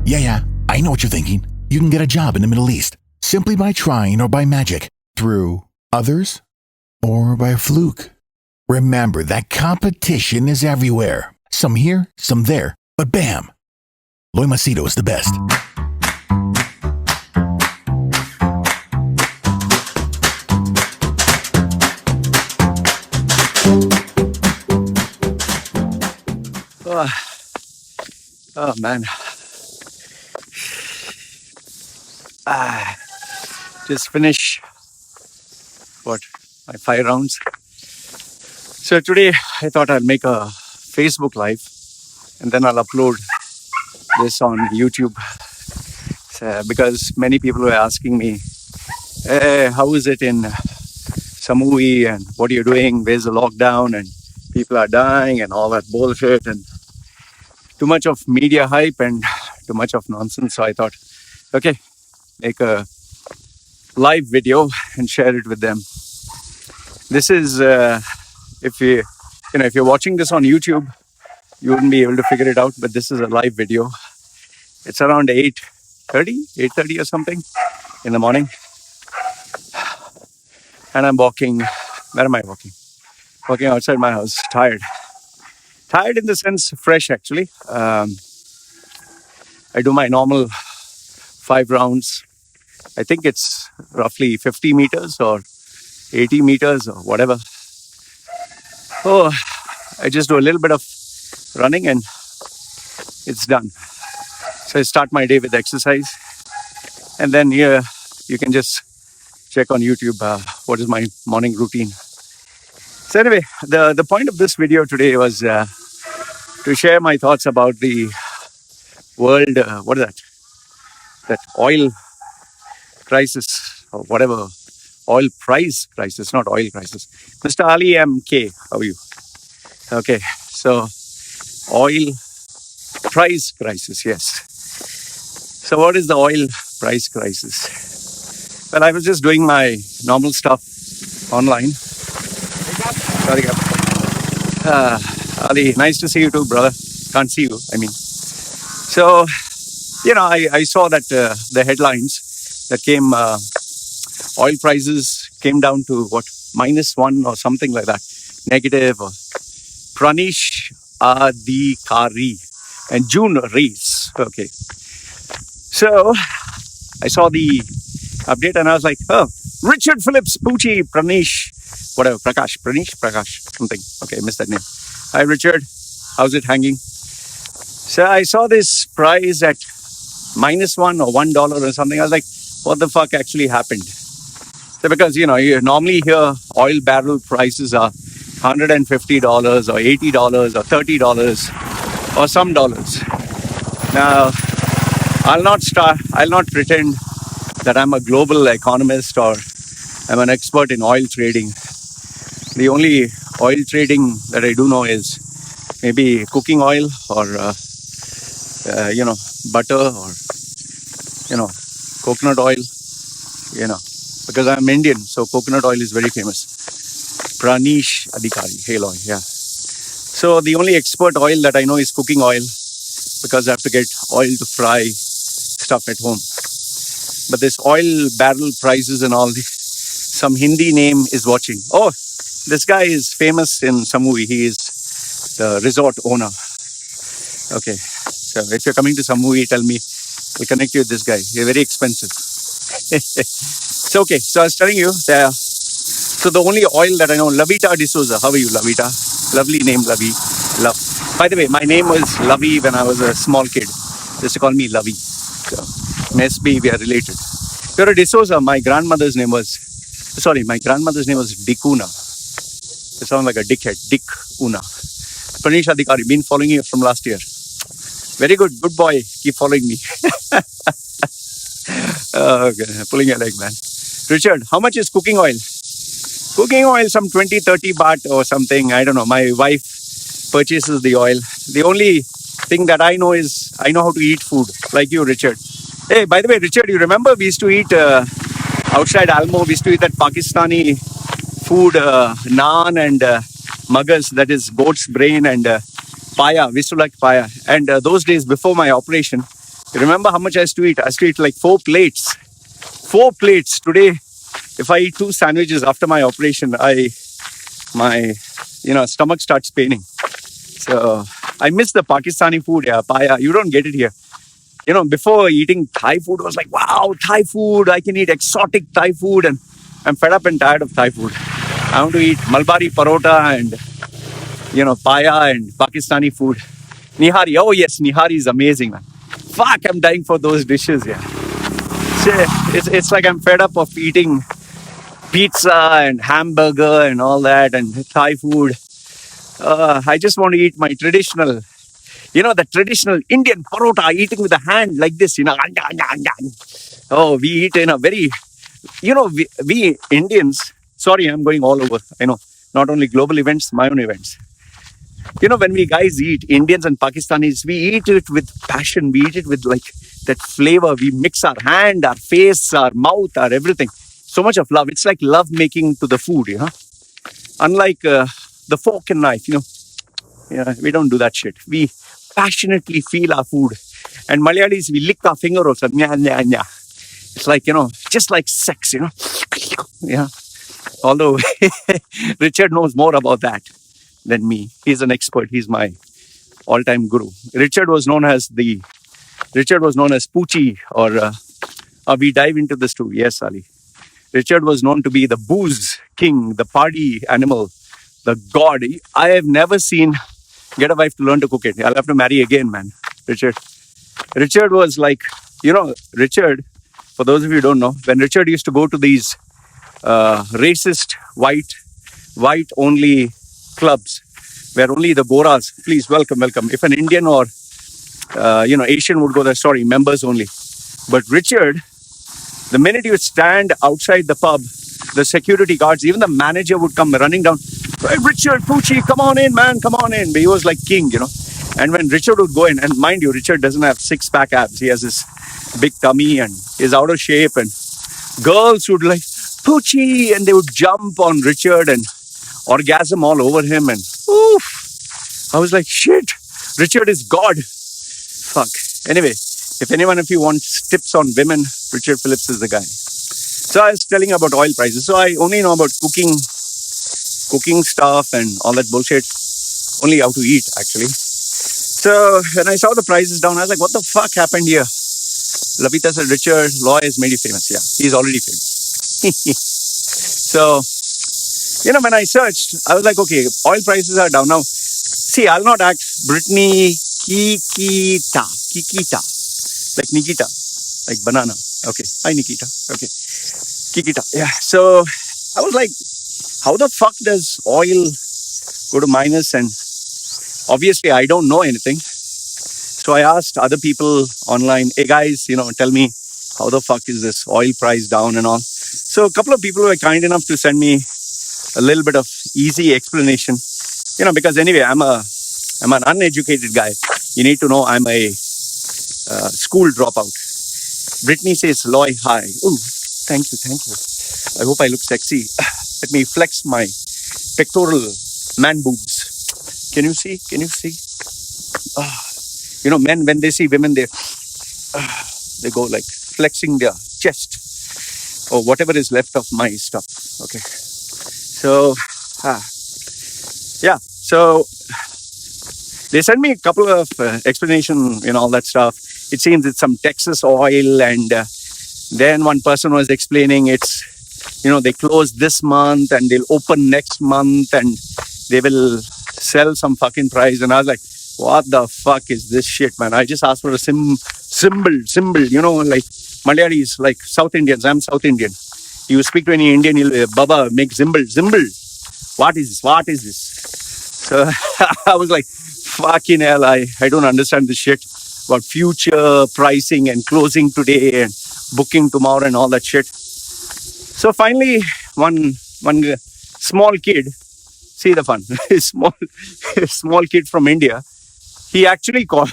Yeah, I know what you're thinking. You can get a job in the Middle East simply by trying or by magic, through others, or by a fluke. Remember that competition is everywhere. Some here, some there, but bam! Loy Machedo is the best. Oh man. Just finish my 5 rounds. So today I thought I'll make a Facebook Live and then I'll upload this on YouTube. Because many people were asking me, hey, how is it in Samui and what are you doing? Where's the lockdown? And people are dying and all that bullshit and too much of media hype and too much of nonsense. So I thought, okay, make a live video and share it with them. This is if you're watching this on YouTube, you wouldn't be able to figure it out, but this is a live video. It's around 8:30 or something in the morning, and I'm walking. Where am I walking? Walking outside my house, tired in the sense fresh actually. I do my normal 5 rounds. I think it's roughly 50 meters or 80 meters or whatever. Oh, I just do a little bit of running and it's done. So I start my day with exercise. And then here you can just check on YouTube what is my morning routine. So anyway, the point of this video today was to share my thoughts about the world, what is that? That oil crisis or whatever. Oil price crisis, not oil crisis. Mr. Ali MK, how are you? Okay, so oil price crisis, yes. So what is the oil price crisis? Well, I was just doing my normal stuff online. Sorry, Ali, nice to see you too, brother. Can't see you, I mean. So, I saw that the headlines that came, oil prices came down to -1 or something like that, negative. Or Pranish Adhikari and June Rees. Okay. So I saw the update and I was like, oh, Richard Phillips, Poochie, Pranish, whatever, Prakash, something. Okay, I missed that name. Hi, Richard. How's it hanging? So I saw this price at -1 or $1 or something. I was like, what the fuck actually happened? So because, you normally hear oil barrel prices are $150 or $80 or $30 or some dollars. Now, I'll not pretend that I'm a global economist or I'm an expert in oil trading. The only oil trading that I do know is maybe cooking oil or, butter or, coconut oil, because I'm Indian, so coconut oil is very famous. Pranish Adhikari, hey Loy, yeah. So the only expert oil that I know is cooking oil because I have to get oil to fry stuff at home. But this oil barrel prices and all, some Hindi name is watching. Oh, this guy is famous in Samui. He is the resort owner. Okay, so if you're coming to Samui, tell me. I'll connect you with this guy. He's very expensive. So, okay, so I was telling you, so the only oil that I know, Lavita D'Souza. How are you, Lavita? Lovely name, Lavi. Love. By the way, my name was Lavi when I was a small kid. They used to call me Lavi. So, must be we are related. You're a D'Souza. My grandmother's name was Dikuna. It sounds like a dickhead. Dick Una. Pranish Adhikari, been following you from last year. Very good. Good boy. Keep following me. Okay. Pulling your leg, man. Richard, how much is cooking oil? Cooking oil, some 20-30 baht or something. I don't know. My wife purchases the oil. The only thing that I know is I know how to eat food. Like you, Richard. Hey, by the way, Richard, you remember we used to eat outside Almo, we used to eat that Pakistani food, naan and magas, that is goat's brain and paya. We used to like paya. And those days before my operation, Remember how much I used to eat? I used to eat like 4 plates. 4 plates. Today, if I eat 2 sandwiches after my operation, my stomach starts paining. So I miss the Pakistani food. Yeah, paya. You don't get it here. Before eating Thai food, I was like, wow, Thai food. I can eat exotic Thai food, and I'm fed up and tired of Thai food. I want to eat Malbari parota and paya and Pakistani food. Nihari. Oh yes, nihari is amazing, man. Fuck, I'm dying for those dishes. Yeah. It's like I'm fed up of eating pizza and hamburger and all that and Thai food. I just want to eat my traditional, the traditional Indian parota, eating with a hand like this, Oh, we eat in a very, we Indians, sorry, I'm going all over. I know, not only global events, my own events. When we guys eat, Indians and Pakistanis, we eat it with passion. We eat it with like that flavor. We mix our hand, our face, our mouth, our everything. So much of love. It's like love making to the food, Unlike the fork and knife, we don't do that shit. We passionately feel our food. And Malayalis, we lick our finger also. Nya, nya, nya. It's like, just like sex, Yeah. Although Richard knows more about that than me. He's an expert. He's my all-time guru. Richard was known as Poochie, or we dive into this too. Yes, Ali. Richard was known to be the booze king, the party animal, the god. I have never seen get a wife to learn to cook it. I'll have to marry again, man. Richard was like, Richard, for those of you who don't know, when Richard used to go to these racist white only clubs where only the Goras, please welcome. If an Indian or Asian would go there, sorry, members only. But Richard, the minute you stand outside the pub, the security guards, even the manager would come running down. Hey, Richard, Poochie, come on in, man, come on in. But he was like king, And when Richard would go in, and mind you, Richard doesn't have six-pack abs. He has this big tummy and is out of shape. And girls would like, Poochie, and they would jump on Richard and orgasm all over him. And oof, I was like, shit, Richard is God. Fuck. Anyway, if anyone of you wants tips on women, Richard Phillips is the guy. So I was telling you about oil prices. So I only know about cooking stuff and all that bullshit. Only how to eat, actually. So when I saw the prices down, I was like, what the fuck happened here? Lavita said, Richard, Loy has made you famous. Yeah, he's already famous. So, when I searched, I was like, okay, oil prices are down. Now, see, I'll not act Britney Kikita. Like Nikita. Like banana. Okay. Hi, Nikita. Okay. Kikita. Yeah. So I was like, how the fuck does oil go to minus? And obviously, I don't know anything. So I asked other people online, hey guys, tell me how the fuck is this oil price down and all. So a couple of people were kind enough to send me a little bit of easy explanation. Because anyway, I'm an uneducated guy. You need to know I'm a school dropout. Brittany says, Loy, hi. Oh, thank you. I hope I look sexy. Let me flex my pectoral man boobs. Can you see? Men, when they see women, they go like flexing their chest or whatever is left of my stuff. Okay. So, yeah. So they sent me a couple of explanation, all that stuff. It seems it's some Texas oil, and then one person was explaining it's, they close this month and they'll open next month and they will sell some fucking price. And I was like, what the fuck is this shit, man? I just asked for a symbol, like Malayalis, like South Indians. I'm South Indian. You speak to any Indian, you'll Baba, make symbol. What is this? So I was like, fucking hell, I don't understand this shit about future pricing and closing today and booking tomorrow and all that shit. So finally, one small kid, see the fun, small kid from India, he actually called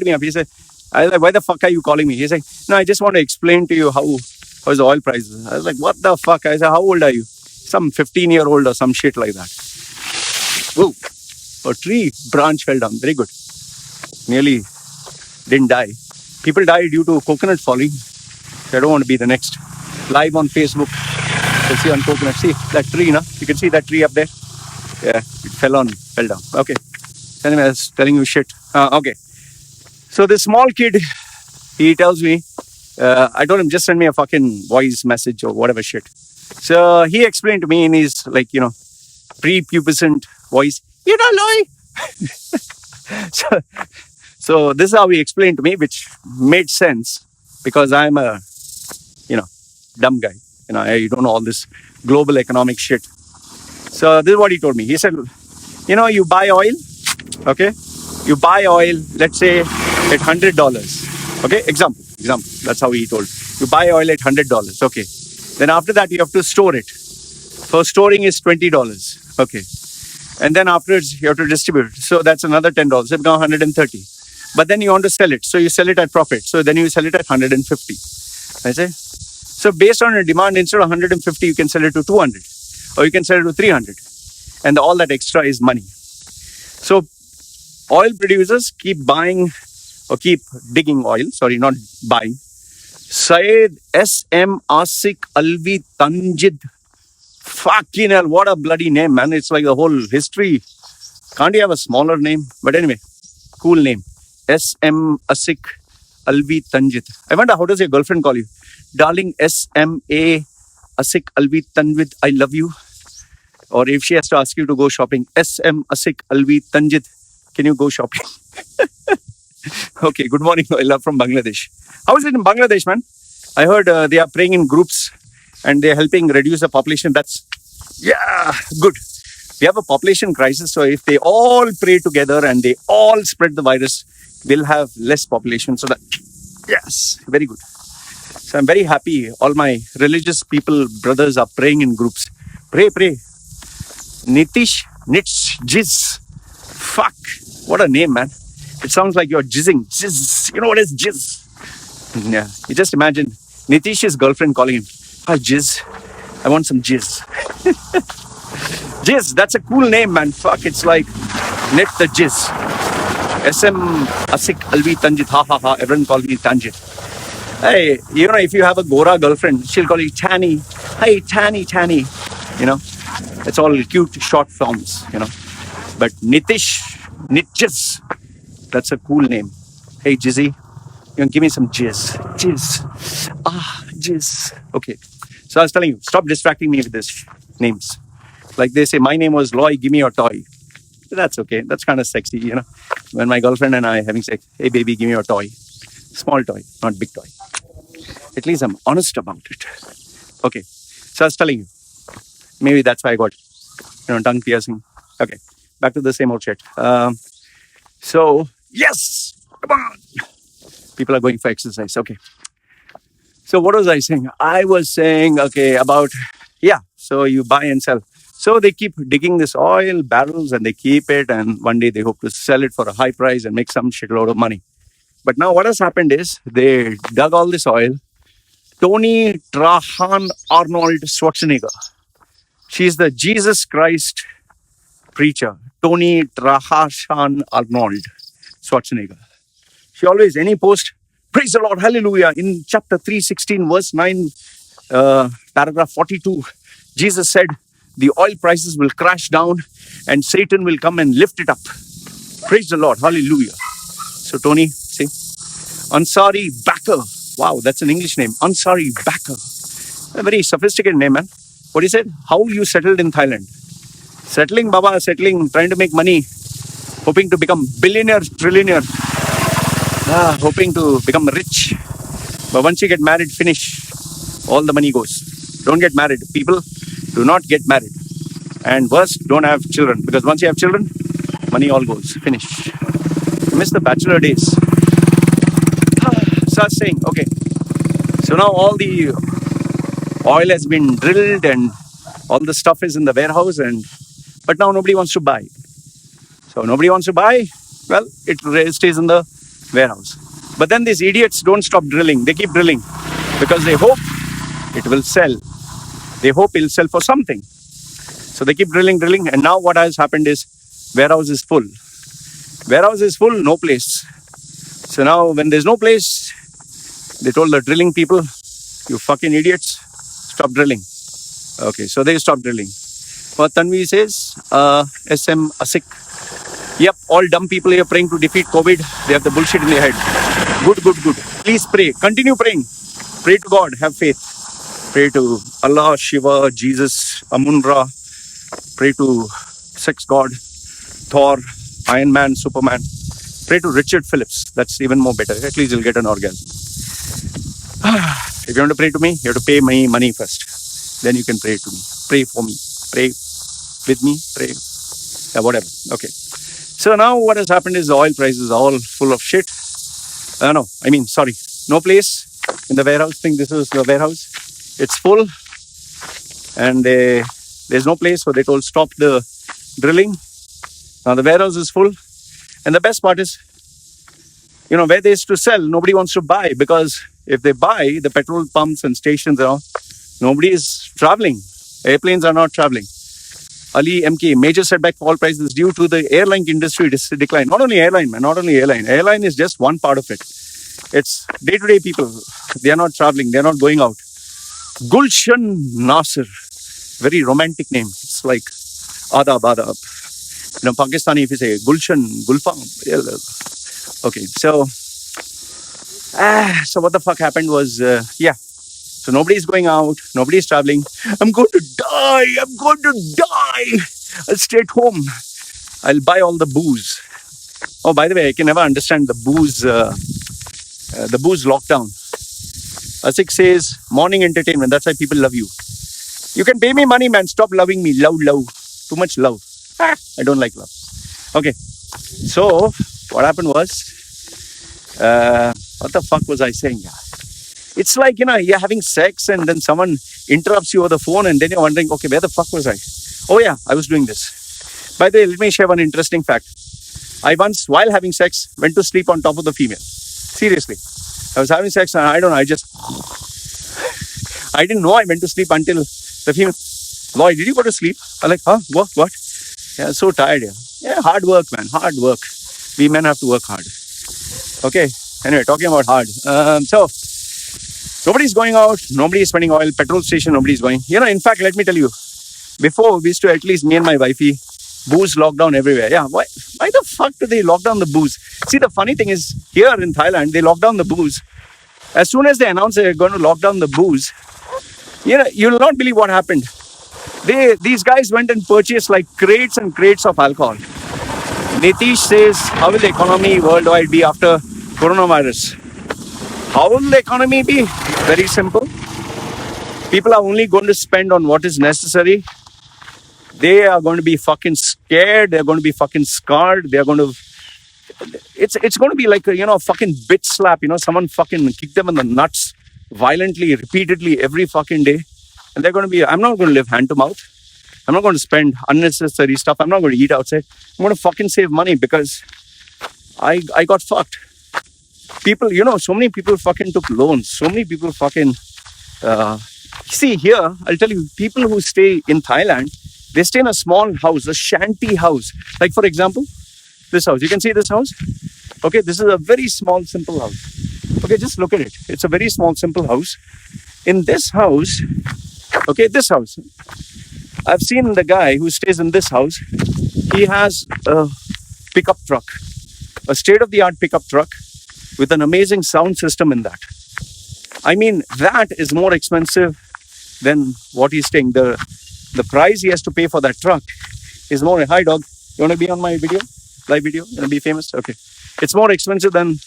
me up. He said, I was like, why the fuck are you calling me? He's like, no, I just want to explain to you how's the oil prices. I was like, what the fuck? I said, how old are you? Some 15-year-old or some shit like that. Whoa, a tree branch fell down. Very good. Nearly didn't die. People die due to coconut falling. I don't want to be the next. Live on Facebook. You see on coconut. See that tree, no? You can see that tree up there. Yeah, it fell down. Okay. Anyway, I was telling you shit. Okay. So this small kid, he tells me, I told him, just send me a fucking voice message or whatever shit. So he explained to me in his, prepubescent voice, Loy. So this is how he explained to me, which made sense because I'm a, dumb guy. I don't know all this global economic shit. So this is what he told me. He said, you buy oil, okay? You buy oil, let's say at $100, okay? Example. That's how he told. You buy oil at $100, okay? Then after that, you have to store it. For storing is $20, okay? And then afterwards, you have to distribute it. So that's another $10. So become 130. But then you want to sell it. So you sell it at profit. So then you sell it at 150. I say. So based on your demand, instead of 150, you can sell it to 200. Or you can sell it to 300. And all that extra is money. So oil producers keep buying or keep digging oil. Sorry, not buying. Syed S.M. Asik Alvi Tanjid. Fucking hell, what a bloody name, man. It's like the whole history. Can't you have a smaller name? But anyway, cool name. S.M. Asik Alvi Tanjid. I wonder, how does your girlfriend call you? Darling S.M.A. Asik Alvi Tanjid, I love you. Or if she has to ask you to go shopping, S.M. Asik Alvi Tanjid, can you go shopping? Okay, good morning, I love from Bangladesh. How is it in Bangladesh, man? I heard they are praying in groups and they're helping reduce the population. That's, good. We have a population crisis. So if they all pray together and they all spread the virus, we'll have less population. So that, yes, very good. So I'm very happy. All my religious people, brothers are praying in groups. Pray. Nitish, Jiz. Fuck. What a name, man. It sounds like you're jizzing. Jizz. You know what is jizz? Yeah. You just imagine Nitish's girlfriend calling him, hi, Jizz. I want some jizz. Jizz, that's a cool name, man. Fuck, it's like Net the Jizz. SM Asik Alvi Tanjit. Ha. Everyone call me Tanjit. Hey, if you have a Gora girlfriend, she'll call you Tanny. Hey, Tanny. It's all cute short forms, But Nitjiz, that's a cool name. Hey, Jizzy, give me some jizz. Jizz. Okay. So I was telling you, stop distracting me with these names. Like they say, my name was Loy, give me your toy. That's okay. That's kind of sexy, When my girlfriend and I are having sex, hey, baby, give me your toy. Small toy, not big toy. At least I'm honest about it. Okay. So I was telling you, maybe that's why I got, tongue piercing. Okay. Back to the same old shit. So, yes, come on. People are going for exercise. Okay. So what was I saying? I was saying, about, so you buy and sell. So they keep digging this oil barrels and they keep it. And one day they hope to sell it for a high price and make some shitload of money. But now what has happened is they dug all this oil. Tony Trahan Arnold Schwarzenegger. She's the Jesus Christ preacher. Tony Trahan Arnold Schwarzenegger. She always, any post, praise the Lord, hallelujah. In chapter 3:16, verse 9, paragraph 42, Jesus said, the oil prices will crash down and Satan will come and lift it up. Praise the Lord, hallelujah. So Tony, see, Ansari Backer. Wow, that's an English name. Ansari Backer. A very sophisticated name, man. What he said? How you settled in Thailand? Settling, Baba, trying to make money, hoping to become billionaire, trillionaire, hoping to become rich. But once you get married, finish. All the money goes. Don't get married. People, do not get married. And worse, don't have children. Because once you have children, money all goes. Finish. You miss the bachelor days. So I was saying, okay. So now all the oil has been drilled and all the stuff is in the warehouse, but now nobody wants to buy. So nobody wants to buy. Well, it stays in the warehouse. But then these idiots don't stop drilling. They keep drilling because they hope it will sell. They hope it'll sell for something. So they keep drilling. And now what has happened is warehouse is full. Warehouse is full, no place. So now when there's no place, they told the drilling people, you fucking idiots, stop drilling. Okay, so they stopped drilling. What Tanvi says, SM Asik. Yep, all dumb people here praying to defeat COVID. They have the bullshit in their head. Good, good, good. Please pray. Continue praying. Pray to God. Have faith. Pray to Allah, Shiva, Jesus, Amun-Ra. Pray to sex god, Thor, Iron Man, Superman. Pray to Richard Phillips. That's even more better. At least you'll get an orgasm. If you want to pray to me, you have to pay me money first. Then you can pray to me. Pray for me. Pray with me. Pray. Yeah, whatever. Okay. So now what has happened is the oil prices are all full of shit. No place in the warehouse. Think this is the warehouse. It's full. And there's no place, so they told stop the drilling. Now the warehouse is full. And the best part is, where there is to sell, nobody wants to buy, because if they buy, the petrol pumps and stations and all, nobody is traveling. Airplanes are not traveling. Ali MK, major setback for oil prices due to the airline industry decline. Not only airline, man, not only airline. Airline is just one part of it. It's day-to-day people. They are not traveling. They are not going out. Gulshan Nasir. Very romantic name. It's like Adab. Pakistani, if you say Gulshan, Gulfam. Okay, so what the fuck happened was, so nobody's going out, nobody's traveling. I'm going to die. I'll stay at home. I'll buy all the booze. Oh, by the way, I can never understand the booze lockdown. Asik says, morning entertainment. That's why people love you. You can pay me money, man. Stop loving me. Love. Too much love. I don't like love. Okay. So, what happened was, what the fuck was I saying? It's like, you're having sex and then someone interrupts you over the phone and then you're wondering, okay, where the fuck was I? Oh yeah, I was doing this. By the way, let me share one interesting fact. I once, while having sex, went to sleep on top of the female. Seriously. I was having sex and I didn't know I went to sleep until the female, Loy, did you go to sleep? I'm like, huh? What? Yeah, so tired. Yeah, hard work, man. Hard work. We men have to work hard. Okay. Anyway, talking about hard. So, nobody's going out. Nobody's spending oil. Petrol station, nobody's going. In fact, let me tell you. Before, we used to, at least me and my wifey, booze lockdown everywhere. Yeah, why the fuck do they lock down the booze? See, the funny thing is, here in Thailand, they lock down the booze. As soon as they announce they're going to lock down the booze, you'll not believe what happened. These guys went and purchased like crates and crates of alcohol. Nitish says, how will the economy worldwide be after coronavirus? How will the economy be? Very simple. People are only going to spend on what is necessary. They are going to be fucking scared. They're going to be fucking scarred. They're going to... It's going to be like a fucking bitch slap. Someone fucking kick them in the nuts violently, repeatedly, every fucking day. And they're going to be... I'm not going to live hand to mouth. I'm not going to spend unnecessary stuff. I'm not going to eat outside. I'm going to fucking save money because I got fucked. People, so many people fucking took loans. So many people fucking... see, here, I'll tell you, people who stay in Thailand, they stay in a small house, a shanty house. Like, for example, this house. You can see this house? Okay, this is a very small, simple house. Okay, just look at it. It's a very small, simple house. In this house, this house, I've seen the guy who stays in this house. He has a pickup truck, a state-of-the-art pickup truck with an amazing sound system in that. I mean, that is more expensive than what he's staying. The price he has to pay for that truck is more. Hi, dog. You want to be on my video? Live video? You want to be famous? Okay. It's more expensive than,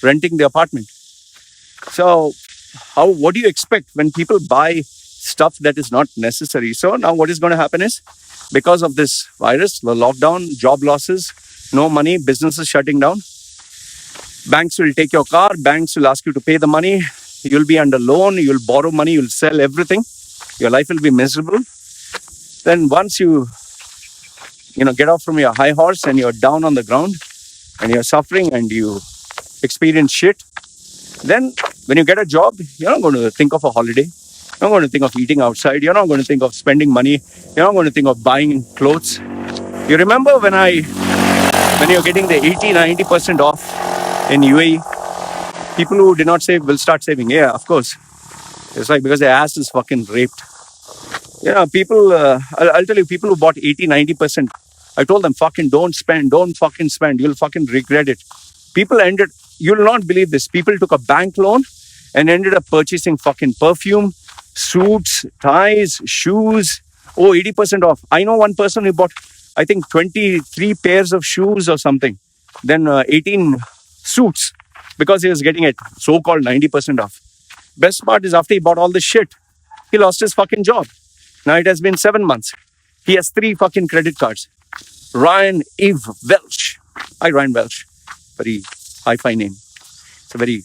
renting the apartment. So, what do you expect when people buy stuff that is not necessary? So now what is going to happen is, because of this virus, the lockdown, job losses, no money, businesses shutting down. Banks will take your car. Banks will ask you to pay the money. You'll be under loan. You'll borrow money. You'll sell everything. Your life will be miserable. Then once you get off from your high horse and you're down on the ground and you're suffering and you experience shit, then when you get a job, you're not going to think of a holiday. You're not going to think of eating outside. You're not going to think of spending money. You're not going to think of buying clothes. You remember when I when you're getting the 80-90% off in UAE, people who did not save will start saving. Yeah, of course. It's like because their ass is fucking raped. People, I'll tell you, people who bought 80-90%, I told them, fucking don't fucking spend. You'll fucking regret it. You'll not believe this. People took a bank loan and ended up purchasing fucking perfume, suits, ties, shoes. Oh, 80% off. I know one person who bought, I think, 23 pairs of shoes or something. Then 18 suits because he was getting it so-called 90% off. Best part is after he bought all this shit, he lost his fucking job. Now it has been 7 months. He has 3 fucking credit cards. Ryan Eve Welch. Hi, Ryan Welch. Very hi-fi name. It's a very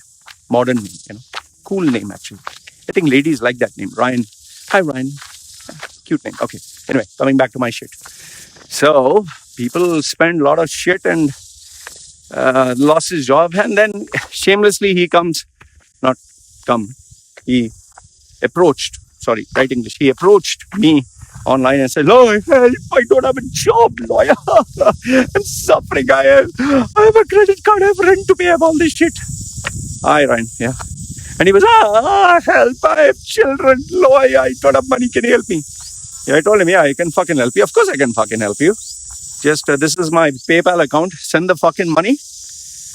modern name, Cool name, actually. I think ladies like that name. Ryan. Hi, Ryan. Cute name. Okay. Anyway, coming back to my shit. So, people spend a lot of shit and lost his job. And then shamelessly he approached, right English. He approached me online and said, Loy, help, I don't have a job, lawyer. I'm suffering. I have a credit card, I have rent to pay, I have all this shit. Hi, Ryan. Yeah. And he was, help, I have children, Loy, I don't have money, can you help me? Yeah, I told him, yeah, I can fucking help you. Of course I can fucking help you. Just, this is my PayPal account. Send the fucking money.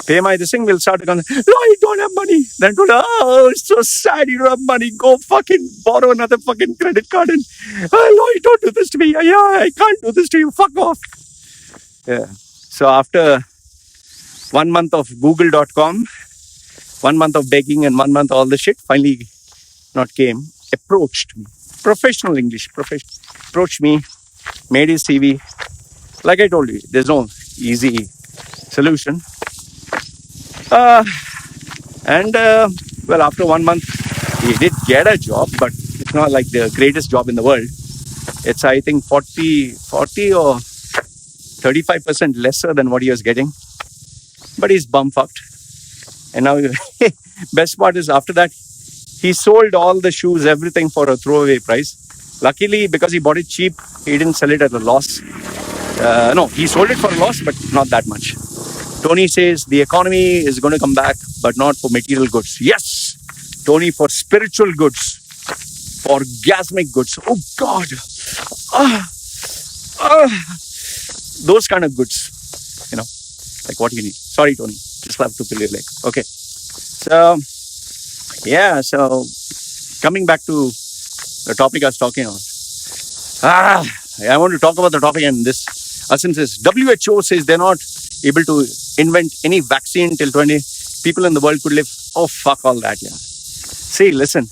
Pay my this thing, we'll start account. No, I don't have money. Then I told her, oh, it's so sad you don't have money. Go fucking borrow another fucking credit card and, oh, no, don't do this to me. Yeah, I can't do this to you. Fuck off. Yeah. So after 1 month of Google.com, 1 month of begging and 1 month all the shit, finally approached me. Professional English, approached me, made his CV. Like I told you, there's no easy solution. Well, after 1 month, he did get a job, but it's not like the greatest job in the world. It's, I think, 40 or 35% lesser than what he was getting. But he's bum-fucked. And now, best part is after that, he sold all the shoes, everything for a throwaway price. Luckily, because he bought it cheap, he didn't sell it at a loss. No, he sold it for a loss, but not that much. Tony says the economy is going to come back, but not for material goods. Yes, Tony, for spiritual goods, for orgasmic goods. Oh, God. Those kind of goods, like what you need. Sorry, Tony. Just have to pull your leg. Okay. So, yeah. So, coming back to the topic I was talking about. I want to talk about the topic, and this Asim says, WHO says they're not able to invent any vaccine till 20 people in the world could live. Oh, fuck all that, yeah. See, listen,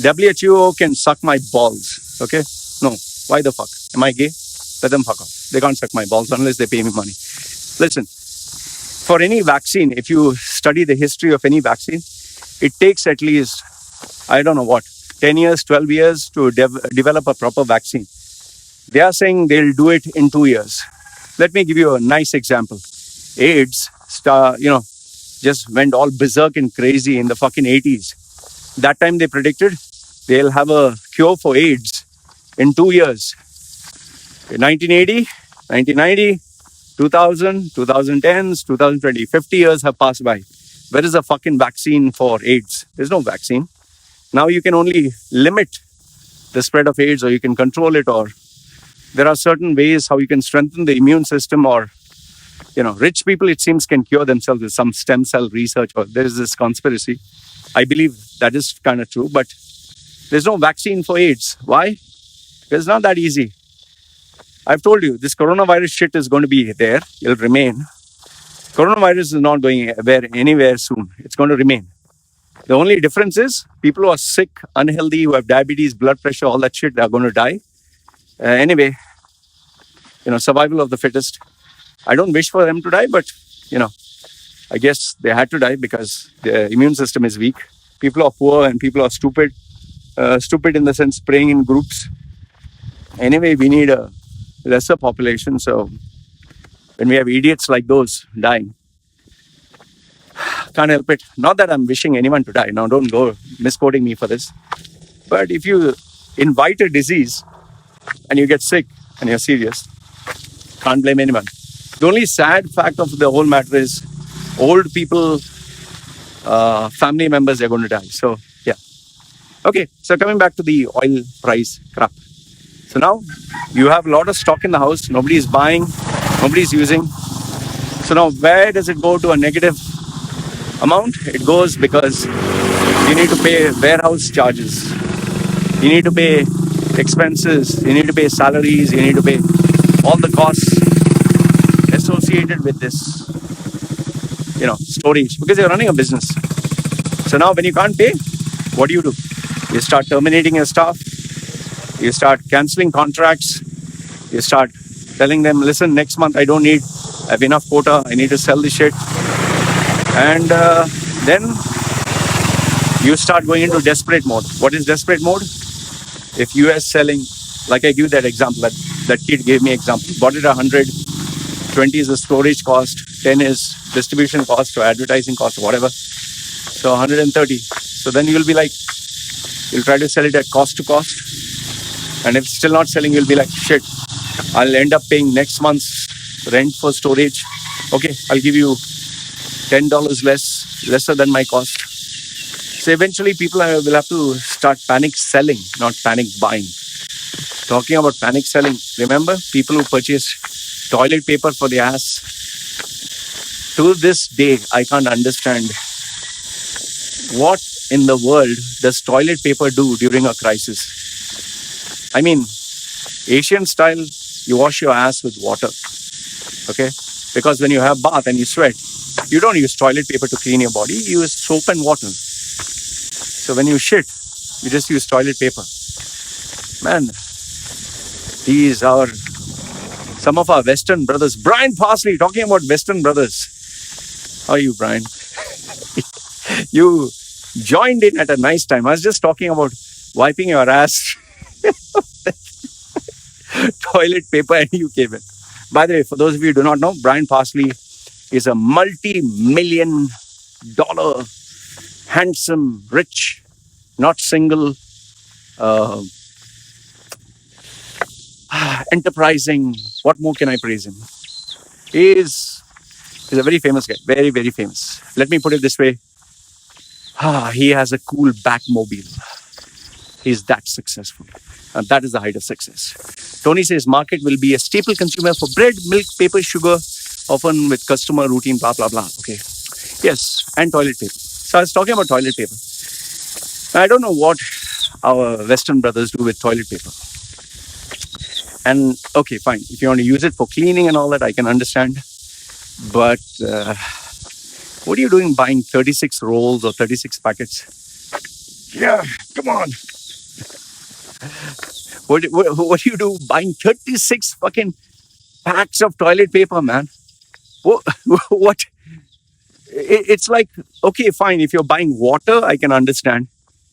WHO can suck my balls, okay? No, why the fuck? Am I gay? Let them fuck off. They can't suck my balls unless they pay me money. Listen, for any vaccine, if you study the history of any vaccine, it takes at least, I don't know what, 10 years, 12 years to develop a proper vaccine. They are saying they'll do it in 2 years. Let me give you a nice example. AIDS, just went all berserk and crazy in the fucking 80s. That time they predicted they'll have a cure for AIDS in 2 years. 1980, 1990, 2000, 2010s, 2020, 50 years have passed by. Where is a fucking vaccine for AIDS? There's no vaccine. Now you can only limit the spread of AIDS, or you can control it, or there are certain ways how you can strengthen the immune system, or, rich people, it seems, can cure themselves with some stem cell research, or there is this conspiracy. I believe that is kind of true, but there's no vaccine for AIDS. Why? Because it's not that easy. I've told you, this coronavirus shit is going to be there. It'll remain. Coronavirus is not going anywhere soon. It's going to remain. The only difference is people who are sick, unhealthy, who have diabetes, blood pressure, all that shit, are going to die. Anyway, survival of the fittest. I don't wish for them to die, but, I guess they had to die because their immune system is weak. People are poor and people are stupid. Stupid in the sense praying in groups. Anyway, we need a lesser population. So when we have idiots like those dying, can't help it. Not that I'm wishing anyone to die. Now, don't go misquoting me for this. But if you invite a disease and you get sick and you're serious, can't blame anyone. The only sad fact of the whole matter is old people, family members are going to die. So, yeah. Okay, so coming back to the oil price crap. So now you have a lot of stock in the house. Nobody is buying, nobody's using. So now where does it go to a negative amount? It goes because you need to pay warehouse charges. You need to pay expenses. You need to pay salaries. You need to pay all the costs associated with this, storage, because you're running a business. So now when you can't pay, what do? You start terminating your staff. You start canceling contracts. You start telling them, listen, next month I don't need, I have enough quota. I need to sell the shit. And then you start going into desperate mode. What is desperate mode? If US selling, like I give that example, that kid gave me example, bought it 100, 20 is the storage cost, 10 is distribution cost or advertising cost or whatever. So 130. So then you'll be like, you'll try to sell it at cost to cost. And if it's still not selling, you'll be like, shit, I'll end up paying next month's rent for storage. Okay, I'll give you $10 lesser than my cost. So eventually people will have to start panic selling, not panic buying. Talking about panic selling, remember people who purchase toilet paper for the ass? To this day, I can't understand what in the world does toilet paper do during a crisis. I mean, Asian style, you wash your ass with water, okay? Because when you have bath and you sweat, you don't use toilet paper to clean your body, you use soap and water. So when you shit, you just use toilet paper. Man, these are some of our Western brothers. Brian Parsley, talking about Western brothers. How are you, Brian? You joined in at a nice time. I was just talking about wiping your ass toilet paper and you came in. By the way, for those of you who do not know, Brian Parsley is a multi-million dollar, handsome, rich, not single, enterprising. What more can I praise him? He's a very famous guy. Very, very famous. Let me put it this way. He has a cool Batmobile. He's that successful. And that is the height of success. Tony says market will be a staple consumer for bread, milk, paper, sugar, often with customer routine, blah, blah, blah. Okay. Yes, and toilet paper. So I was talking about toilet paper. I don't know what our Western brothers do with toilet paper. And okay, fine. If you want to use it for cleaning and all that, I can understand. But what are you doing buying 36 rolls or 36 packets? Yeah, come on. What do you do buying 36 fucking packs of toilet paper, man? What? It's like, okay, fine. If you're buying water, I can understand.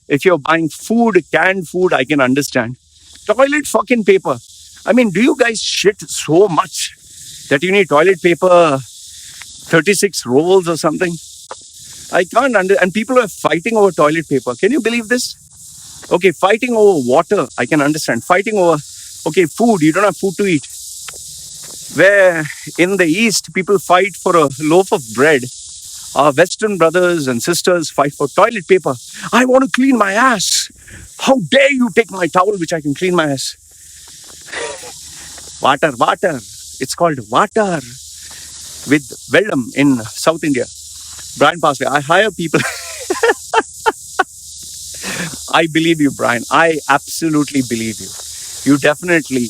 If you're buying food, canned food, I can understand. Toilet fucking paper. I mean, do you guys shit so much that you need toilet paper 36 rolls or something? I can't and people are fighting over toilet paper. Can you believe this? Okay, fighting over water, I can understand. Fighting over, okay, food, you don't have food to eat. Where in the East, people fight for a loaf of bread. Our Western brothers and sisters fight for toilet paper. I want to clean my ass. How dare you take my towel, which I can clean my ass? Water. It's called water with Vellam in South India. Brian Parsley, I hire people. I believe you, Brian. I absolutely believe you. You definitely.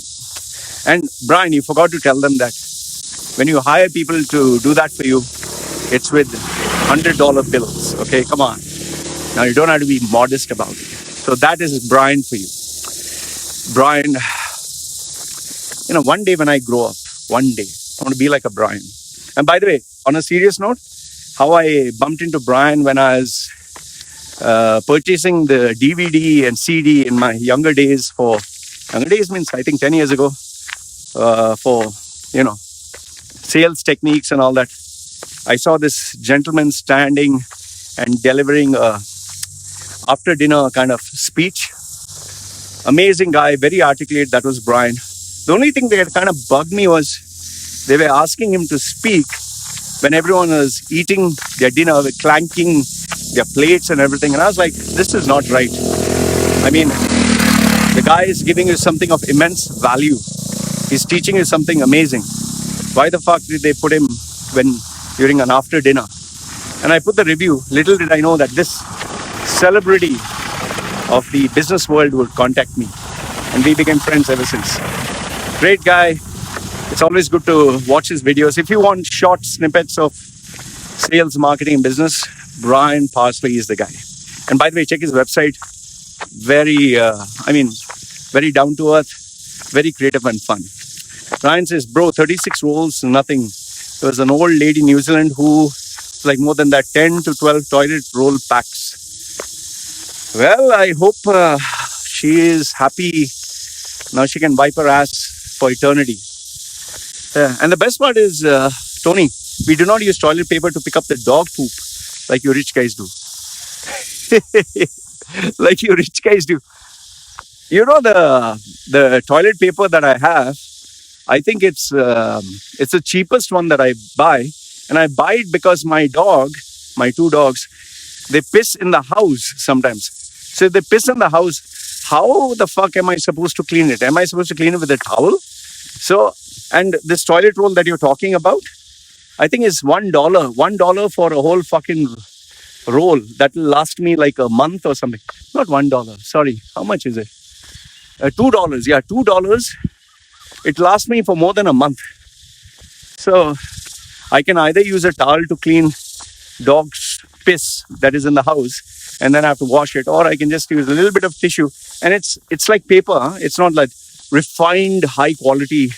And Brian, you forgot to tell them that when you hire people to do that for you, it's with $100 bills. Okay, come on. Now you don't have to be modest about it. So that is Brian for you. Brian, one day when I grow up, one day, I want to be like a Brian. And by the way, on a serious note, how I bumped into Brian when I was purchasing the DVD and CD in my younger days younger days means I think 10 years ago, for, sales techniques and all that. I saw this gentleman standing and delivering a after dinner kind of speech. Amazing guy, very articulate. That was Brian. The only thing that kind of bugged me was They were asking him to speak when everyone was eating their dinner, with clanking their plates and everything. And I was like, this is not right. I mean, the guy is giving you something of immense value. He's teaching you something amazing. Why the fuck did they put him during an after dinner? And I put the review. Little did I know that this celebrity of the business world would contact me. And we became friends ever since. Great guy. It's always good to watch his videos. If you want short snippets of sales, marketing, business, Brian Parsley is the guy. And by the way, check his website. Very down to earth, very creative and fun. Brian says, bro, 36 rolls, nothing. There was an old lady in New Zealand who, like more than that, 10 to 12 toilet roll packs. Well, I hope she is happy. Now she can wipe her ass for eternity. And the best part is, Tony, we do not use toilet paper to pick up the dog poop like you rich guys do. Like you rich guys do. You know, the toilet paper that I have, I think it's the cheapest one that I buy. And I buy it because my two dogs, they piss in the house sometimes. So if they piss in the house, how the fuck am I supposed to clean it? Am I supposed to clean it with a towel? So, and this toilet roll that you're talking about, I think is $1. $1 for a whole fucking roll. That will last me like a month or something. Not $1. Sorry. How much is it? $2. Yeah, $2. It lasts me for more than a month. So I can either use a towel to clean dog's piss that is in the house, and then I have to wash it, or I can just use a little bit of tissue. And it's like paper. Huh? It's not like refined, high quality.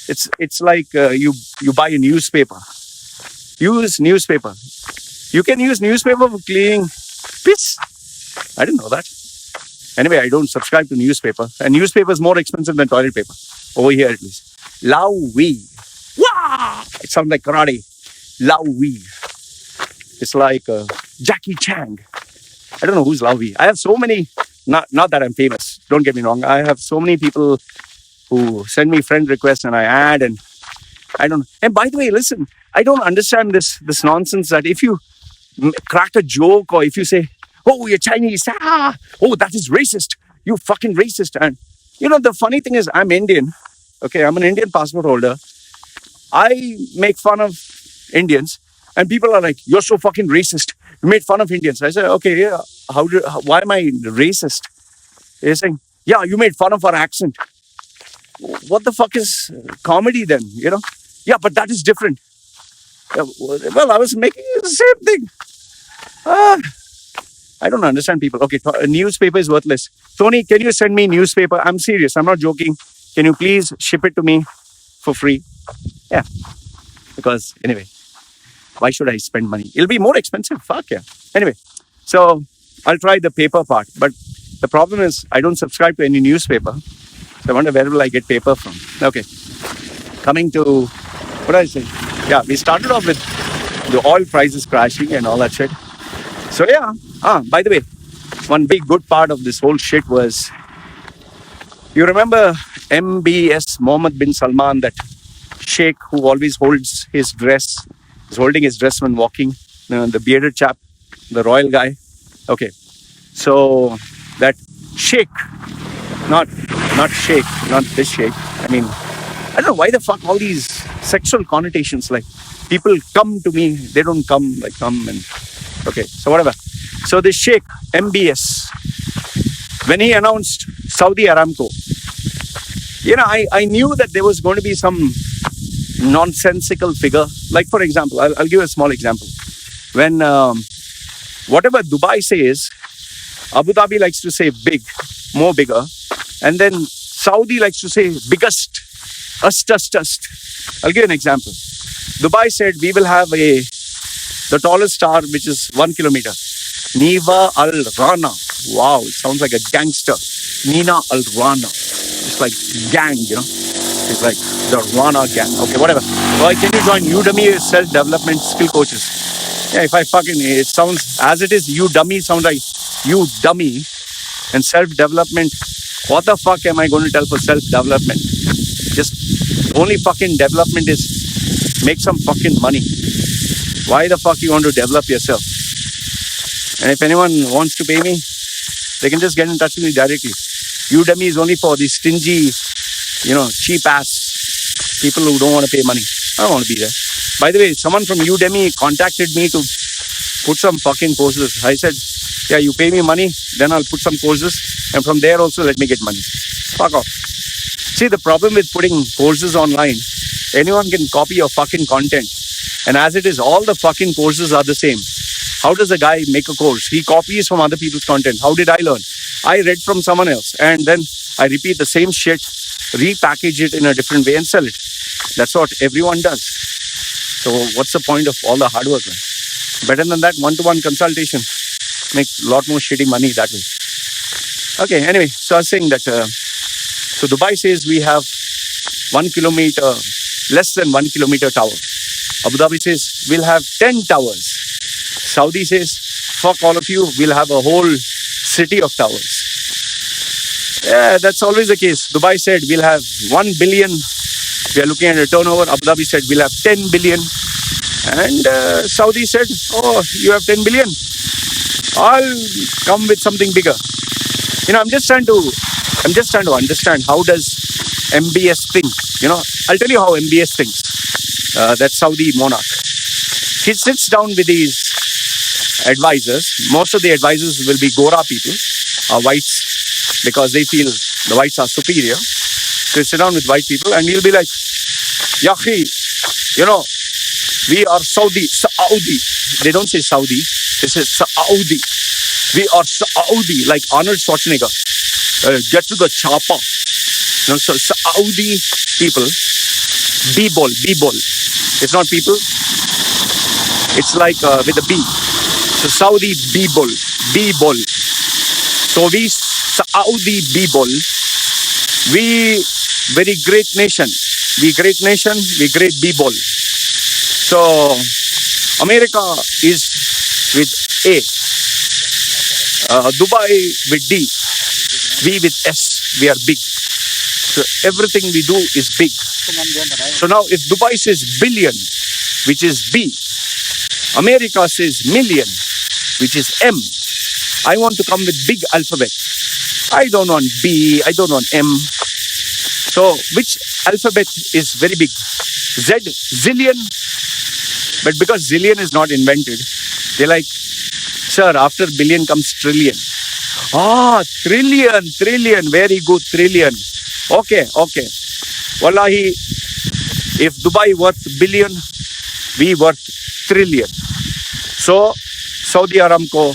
It's like you buy a newspaper. Use newspaper. You can use newspaper for cleaning piss. I didn't know that. Anyway, I don't subscribe to newspaper. And newspaper is more expensive than toilet paper. Over here at least. Lao Wee. Wah! It sounds like karate. Lao Wee. It's like Jackie Chan. I don't know who's Lao Wee. I have so many, not that I'm famous. Don't get me wrong. I have so many people who send me friend requests and I add, and I don't know. And by the way, listen, I don't understand this nonsense that if you crack a joke or if you say, oh, you're Chinese, oh, that is racist, you fucking racist. And you know, the funny thing is I'm Indian. Okay, I'm an Indian passport holder. I make fun of Indians and people are like, you're so fucking racist. You made fun of Indians. I said, okay, yeah, why am I racist? They're saying, yeah, you made fun of our accent. What the fuck is comedy then, you know? Yeah, but that is different. Well, I was making the same thing. I don't understand people. Okay, a newspaper is worthless. Tony, can you send me newspaper? I'm serious. I'm not joking. Can you please ship it to me for free? Yeah. Because anyway, why should I spend money? It'll be more expensive. Fuck yeah. Anyway, so I'll try the paper part. But the problem is I don't subscribe to any newspaper. So I wonder where will I get paper from? Okay. Coming to, what did I say? Yeah, we started off with the oil prices crashing and all that shit. So yeah. By the way, one big good part of this whole shit was, you remember MBS Mohammed bin Salman, that sheikh who always holds his dress, is holding his dress when walking, the bearded chap, the royal guy. Okay. So that sheikh, not sheikh, not this sheikh. I mean, I don't know why the fuck all these sexual connotations, like people come to me, they don't come, like come and, okay, so whatever. So this sheikh, MBS, when he announced Saudi Aramco, you know, I knew that there was going to be some nonsensical figure. Like, for example, I'll give a small example. When, whatever Dubai says, Abu Dhabi likes to say big, more bigger. And then Saudi likes to say biggest, ust. I'll give you an example. Dubai said, we will have the tallest tower, which is 1 kilometer. Niva Al Rana. Wow, it sounds like a gangster. Nina Al Rana. It's like gang, you know. It's like the Rana gang. Okay, whatever. Well, can you join Udemy self-development skill coaches? Yeah, if I fucking, it sounds, as it is, you dummy, sounds like you dummy. And self-development, what the fuck am I going to tell for self-development? Just Only fucking development is make some fucking money. Why the fuck you want to develop yourself? And if anyone wants to pay me, they can just get in touch with me directly. Udemy is only for the stingy, cheap ass people who don't want to pay money. I don't want to be there. By the way, someone from Udemy contacted me to put some fucking courses. I said, yeah, you pay me money, then I'll put some courses, and from there also let me get money. Fuck off. See, the problem with putting courses online, anyone can copy your fucking content. And as it is, all the fucking courses are the same. How does a guy make a course? He copies from other people's content. How did I learn? I read from someone else, and then I repeat the same shit, repackage it in a different way and sell it. That's what everyone does. So what's the point of all the hard work? Man? Better than that, one-to-one consultation. Make a lot more shitty money that way. Okay, anyway, so I was saying that, so Dubai says we have 1 kilometer, less than 1 kilometer tower. Abu Dhabi says we'll have 10 towers. Saudi says, fuck all of you, we'll have a whole city of towers. Yeah, that's always the case. Dubai said we'll have 1 billion. We are looking at a turnover. Abu Dhabi said we'll have 10 billion. And Saudi said, oh, you have 10 billion. I'll come with something bigger. I'm just trying to understand how does MBS think. I'll tell you how MBS thinks. That Saudi monarch. He sits down with these advisors. Most of the advisors will be Gora people, whites, because they feel the whites are superior. So he sit down with white people and he'll be like, Yahi, we are Saudi. They don't say Saudi, they say Saudi. We are Saudi, like Arnold Schwarzenegger. Get to the chopper. So Saudi people, B-ball. It's not people. It's like with a B. So Saudi B-ball. So we Saudi B-ball. We very great nation. We great B-ball. So America is with A. Dubai with D. We with S. We are big. So everything we do is big. So now if Dubai says billion, which is B, America says million, which is M, I want to come with big alphabet. I don't want B, I don't want M. So which alphabet is very big? Z, zillion. But because zillion is not invented, they're like, sir, after billion comes trillion. Trillion, very good, trillion. Okay. Wallahi, if Dubai worth billion, we worth trillion. So, Saudi Aramco,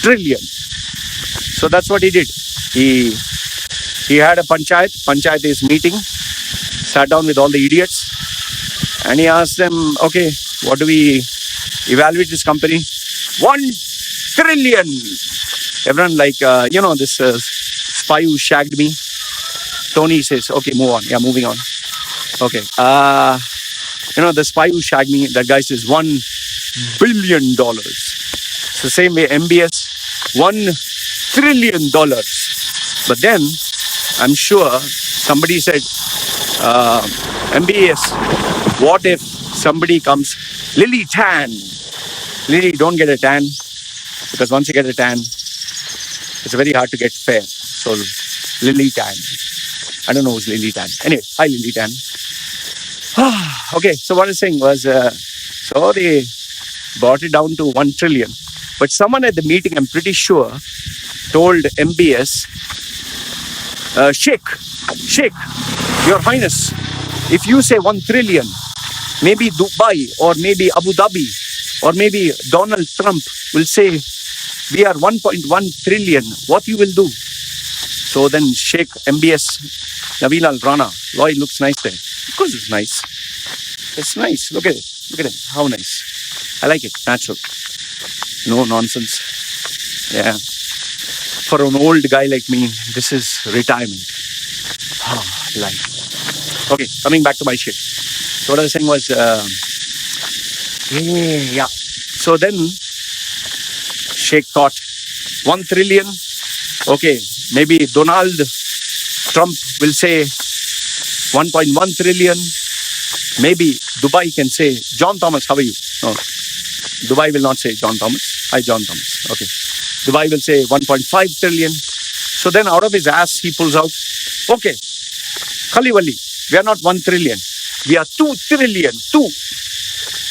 trillion. So that's what he did. He had a panchayat is meeting, sat down with all the idiots, and he asked them, okay, what do we evaluate this company? 1 trillion. Everyone like, this spy who shagged me. Tony says, okay, move on. Yeah, moving on. Okay. The spy who shagged me, that guy says $1 billion. So same way, MBS, $1 trillion. But then, I'm sure somebody said, MBS, what if somebody comes, Lily Tan. Lily, don't get a tan, because once you get a tan, it's very hard to get fair. So, Lily Tan. I don't know who's Lily Tan. Anyway, hi Lily Tan. Okay, so what I was saying was, so they brought it down to 1 trillion. But someone at the meeting, I'm pretty sure, told MBS, Sheikh, Your Highness, if you say 1 trillion, maybe Dubai or maybe Abu Dhabi or maybe Donald Trump will say, we are 1.1 trillion. What you will do? So then Sheikh MBS Nabil Al Rana, Loy looks nice there. Of course it's nice. It's nice. Look at it. How nice. I like it. Natural. No nonsense. Yeah. For an old guy like me, this is retirement. Life. Okay, coming back to my shit. So what I was saying was, yeah. So then Sheikh thought, 1 trillion. Okay, maybe Donald Trump will say 1.1 trillion. Maybe Dubai can say, John Thomas, how are you? No, Dubai will not say John Thomas. Hi, John Thomas. Okay. Dubai will say 1.5 trillion. So then out of his ass, he pulls out, okay, Khaliwali, we are not 1 trillion. We are 2 trillion. 2.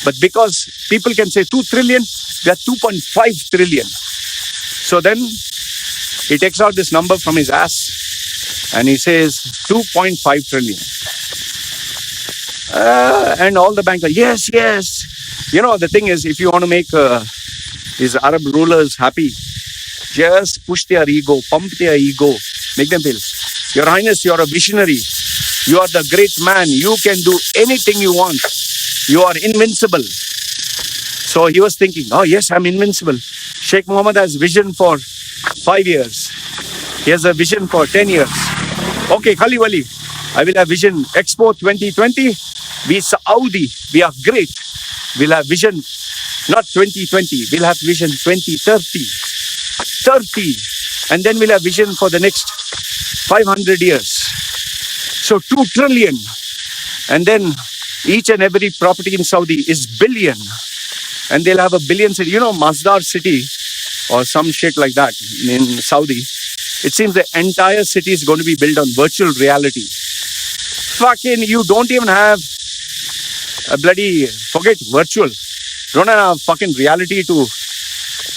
But because people can say 2 trillion, we are 2.5 trillion. So then he takes out this number from his ass and he says 2.5 trillion. And all the banks are, yes, yes. You know, the thing is, if you want to make these Arab rulers happy, just push their ego, pump their ego, make them feel, Your Highness, you're a visionary. You are the great man. You can do anything you want. You are invincible. So he was thinking, oh yes, I'm invincible. Sheikh Mohammed has vision for 5 years. He has a vision for 10 years. Okay, Khaliwali, I will have vision Expo 2020. We Saudi, we are great. We'll have vision, not 2020, we'll have vision 2030. 30. And then we'll have vision for the next 500 years. So 2 trillion. And then each and every property in Saudi is billion. And they'll have a billion city. You know, Masdar city or some shit like that in Saudi. It seems the entire city is going to be built on virtual reality. Fucking, you don't even have a bloody, forget virtual. Don't have fucking reality to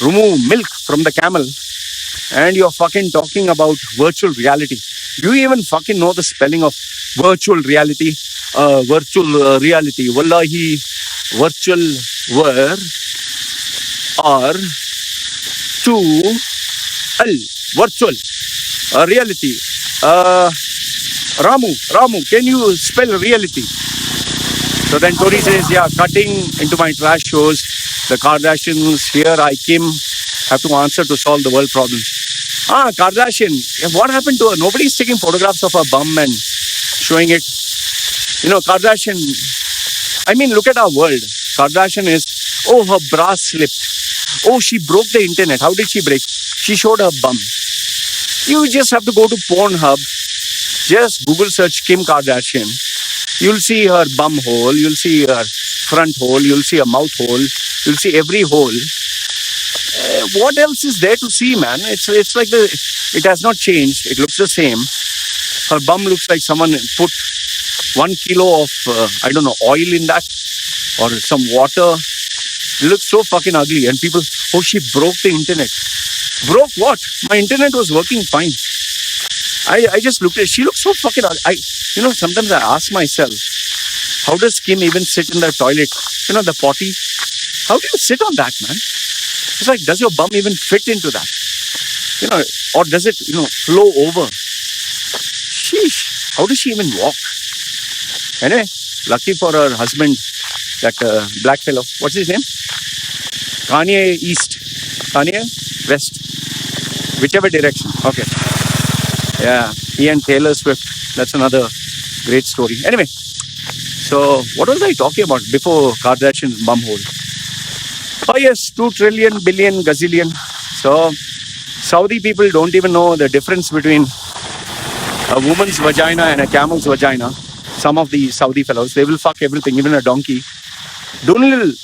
remove milk from the camel. And you're fucking talking about virtual reality. Do you even fucking know the spelling of virtual reality? Virtual reality. Wallahi, virtual were are to al virtual reality. Ramu, can you spell reality? So then Tori says, yeah, cutting into my trash shows, the Kardashians, here I came, have to answer to solve the world problems. Kardashian, what happened to her? Nobody's taking photographs of her bum and showing it. You know, Kardashian, I mean, look at our world. Kardashian is, oh, her bra slipped. Oh, she broke the internet. How did she break? She showed her bum. You just have to go to Pornhub, just Google search Kim Kardashian. You'll see her bum hole, you'll see her front hole, you'll see her mouth hole, you'll see every hole. What else is there to see, man? It's like it has not changed. It looks the same. Her bum looks like someone put 1 kilo of, I don't know, oil in that or some water. It looks so fucking ugly. And people, oh, she broke the internet. Broke what? My internet was working fine. I just looked at it. She looks so fucking ugly. Sometimes I ask myself, how does Kim even sit in the toilet? You know, the potty. How do you sit on that, man? It's like, does your bum even fit into that? You know, or does it, flow over? Sheesh. How does she even walk? Anyway, lucky for her husband, that black fellow. What's his name? Kanye East. Kanye West. Whichever direction. Okay. Yeah. He and Taylor Swift. That's another great story. Anyway. So, what was I talking about before Kardashian's bum hole? Oh yes, 2 trillion, billion, gazillion. So, Saudi people don't even know the difference between a woman's vagina and a camel's vagina. Some of the Saudi fellows, they will fuck everything, even a donkey. Dunil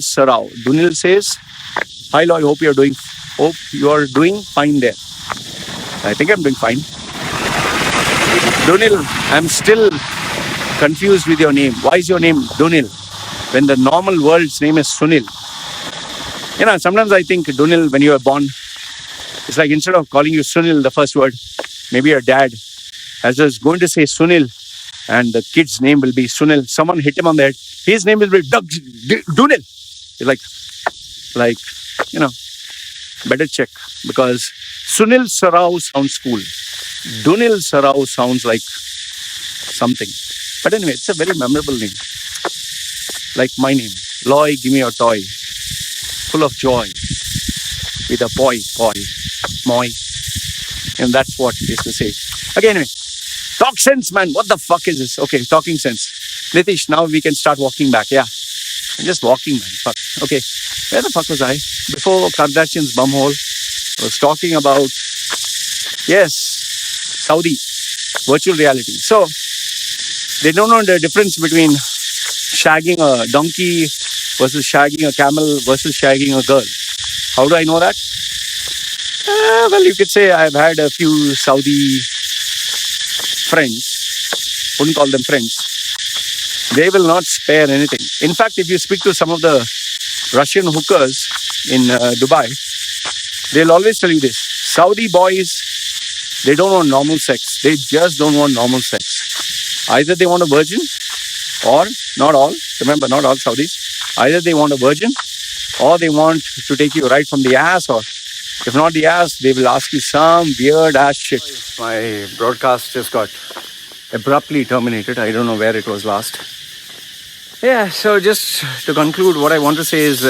Sarao. Dunil says, hi Loy, hope you are doing fine there. I think I'm doing fine. Dunil, I'm still confused with your name. Why is your name Dunil when the normal world's name is Sunil? You know, sometimes I think Dunil, when you were born, it's like instead of calling you Sunil, the first word, maybe your dad is going to say Sunil and the kid's name will be Sunil. Someone hit him on the head. His name will be Dunil. It's like, better check because Sunil Sarao sounds cool. Dunil Sarao sounds like something. But anyway, it's a very memorable name. Like my name. Loy, give me your toy. Full of joy. With a poi. Moi. And that's what it is to say. Okay, anyway. Talk sense, man. What the fuck is this? Okay, talking sense. Nitish, now we can start walking back. Yeah. I'm just walking, man. Fuck. Okay. Where the fuck was I? Before Kardashian's bumhole, I was talking about, yes, Saudi. Virtual reality. So, They don't know the difference between shagging a donkey versus shagging a camel versus shagging a girl. How do I know that? Well, you could say I've had a few Saudi friends. Wouldn't call them friends. They will not spare anything. In fact, if you speak to some of the Russian hookers in Dubai, they'll always tell you this. Saudi boys, they don't want normal sex. They just don't want normal sex. Either they want a virgin or, not all, remember, not all Saudis. Either they want a virgin or they want to take you right from the ass, or if not the ass, they will ask you some weird ass shit. My broadcast just got abruptly terminated. I don't know where it was last. Yeah, so just to conclude, what I want to say is,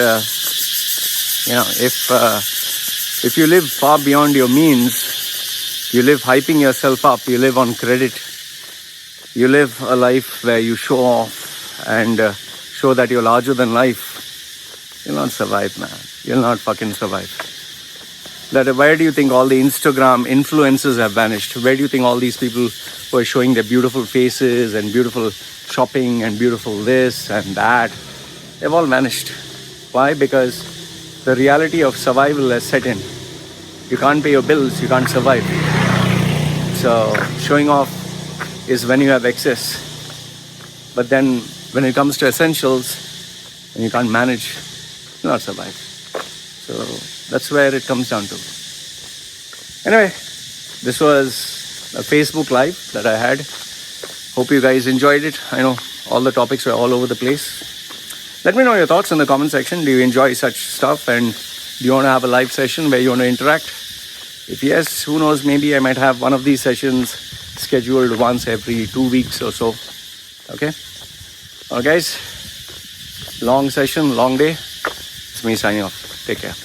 if you live far beyond your means, you live hyping yourself up, you live on credit, you live a life where you show off and show that you're larger than life, you'll not survive, man. You'll not fucking survive. Where do you think all the Instagram influencers have vanished? Where do you think all these people who are showing their beautiful faces and beautiful shopping and beautiful this and that, they've all vanished. Why? Because the reality of survival has set in. You can't pay your bills, you can't survive. So showing off is when you have excess. But then when it comes to essentials and you can't manage, you'll not survive. So that's where it comes down to. Anyway, this was a Facebook Live that I had. Hope you guys enjoyed it. I know all the topics were all over the place. Let me know your thoughts in the comment section. Do you enjoy such stuff? And do you want to have a live session where you want to interact? If yes, who knows, maybe I might have one of these sessions scheduled once every 2 weeks or so. Okay? Alright guys, long session, long day. It's me signing off. Take care.